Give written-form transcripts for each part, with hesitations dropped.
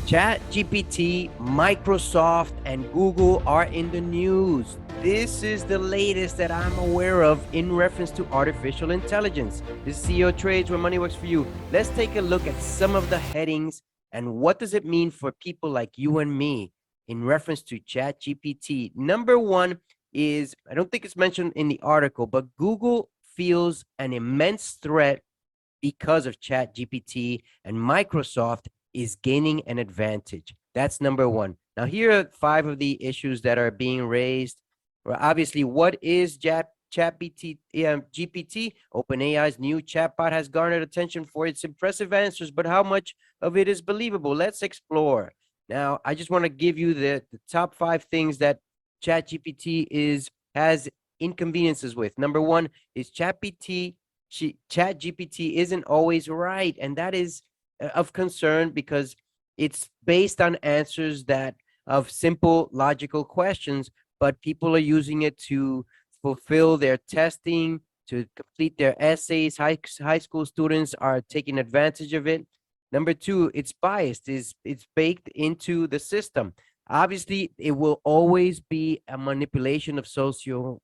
ChatGPT, Microsoft, and Google are in the news. This is the latest that I'm aware of in reference to artificial intelligence. This is CeoTrades, where money works for you. Let's take a look at some of the headings and what does it mean for people like you and me in reference to ChatGPT. Number one is, I don't think it's mentioned in the article, but Google feels an immense threat because of ChatGPT, and Microsoft is gaining an advantage. That's number one. Now, here are five of the issues that are being raised. Well, obviously, what is GPT? OpenAI's new chatbot has garnered attention for its impressive answers, but how much of it is believable? Let's explore. Now, I just want to give you the top five things that ChatGPT has inconveniences with. Number one is ChatGPT isn't always right, and that is of concern because it's based on answers that of simple logical questions, but people are using it to fulfill their testing, to complete their essays. High school students are taking advantage of it. Number two, it's biased, it's baked into the system. Obviously, it will always be a manipulation of social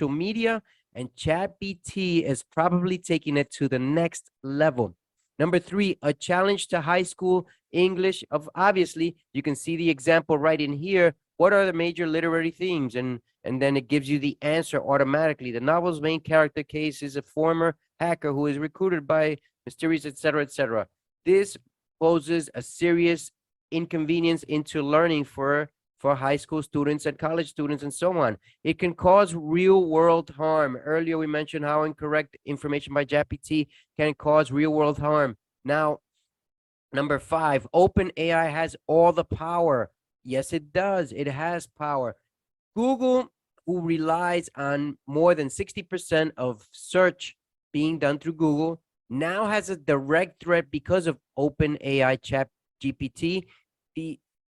media, and ChatGPT is probably taking it to the next level. Number three, a challenge to high school English. Obviously, you can see the example right in here. What are the major literary themes? And then it gives you the answer automatically. The novel's main character case is a former hacker who is recruited by mysterious, etc., etc. This poses a serious inconvenience into learning for high school students and college students and so on. It can cause real world harm. Earlier, we mentioned how incorrect information by ChatGPT can cause real world harm. Now, number five, OpenAI has all the power. Yes, it does. It has power. Google, who relies on more than 60% of search being done through Google, now has a direct threat because of OpenAI ChatGPT.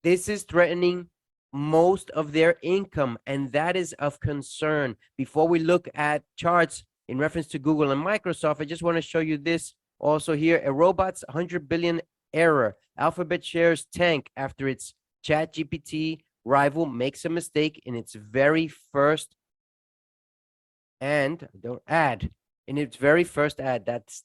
This is threatening most of their income, and that is of concern. Before we look at charts in reference to Google and Microsoft, I just want to show you this also here. A robot's 100 billion error. Alphabet shares tank after its ChatGPT rival makes a mistake in its very first ad.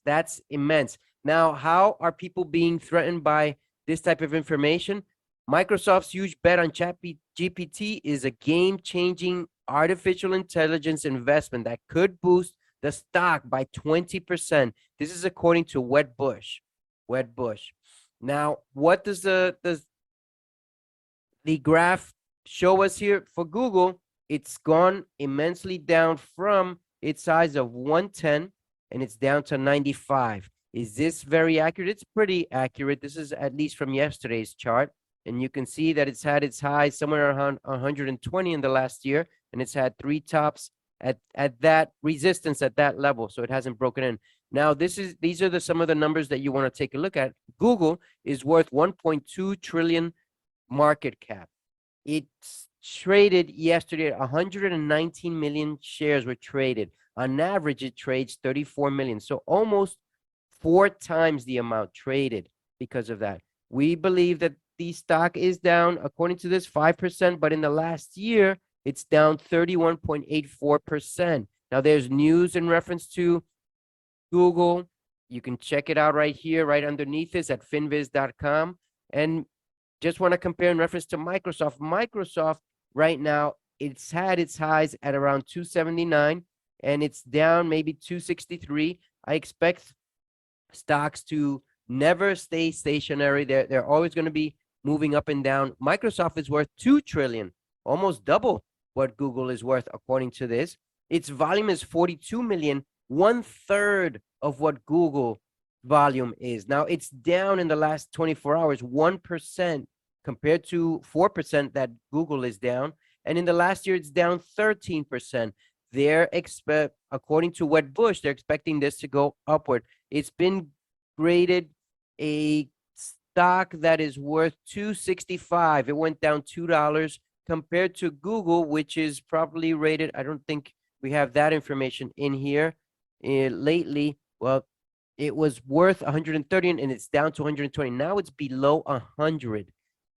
That's immense. Now, how are people being threatened by this type of information? Microsoft's huge bet on ChatGPT is a game-changing artificial intelligence investment that could boost the stock by 20%. This is according to Wedbush. Now, what does the graph show us here for Google? It's gone immensely down from its size of 110, and it's down to 95. Is this very accurate? It's pretty accurate. This is at least from yesterday's chart. And you can see that it's had its highs somewhere around 120 in the last year, and it's had three tops at that resistance at that level, so it hasn't broken in. Now, these are some of the numbers that you want to take a look at. Google is worth 1.2 trillion market cap. It's traded yesterday at 119 million shares were traded. On average, it trades 34 million, so almost 4 times the amount traded because of that. We believe that the stock is down, according to this, 5%, but in the last year, it's down 31.84%. Now, there's news in reference to Google. You can check it out right here, right underneath this at finviz.com. And just want to compare in reference to Microsoft. Microsoft, right now, it's had its highs at around 279, and it's down maybe 263. I expect stocks to never stay stationary. They're always going to be moving up and down. Microsoft is worth 2 trillion, almost double what Google is worth, according to this. Its volume is 42 million, 1/3 of what Google volume is. Now, it's down in the last 24 hours, 1% compared to 4% that Google is down. And in the last year, it's down 13%. According to Wedbush, they're expecting this to go upward. It's been graded a stock that is worth $265. It went down $2 compared to Google, which is probably rated. I don't think we have that information in here lately. Well, it was worth 130 and it's down to 120. Now it's below 100.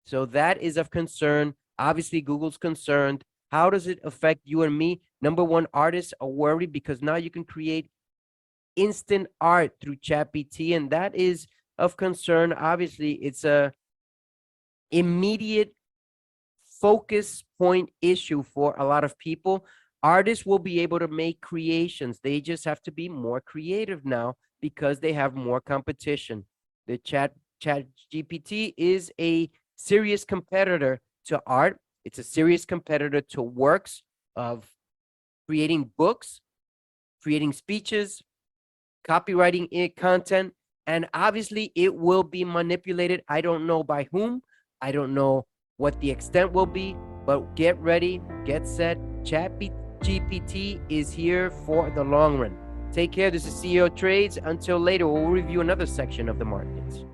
So that is of concern. Obviously, Google's concerned. How does it affect you and me? Number one, artists are worried because now you can create instant art through ChatGPT, and that is of concern. Obviously, it's a immediate focus point issue for a lot of people. Artists will be able to make creations. They just have to be more creative now because they have more competition. The chat GPT is a serious competitor to art. It's a serious competitor to works of creating books, creating speeches, copywriting content, and obviously it will be manipulated. I don't know by whom. I don't know what the extent will be, but get ready, get set. Chat GPT is here for the long run. Take care. This is CEO Trades. Until later, we'll review another section of the markets.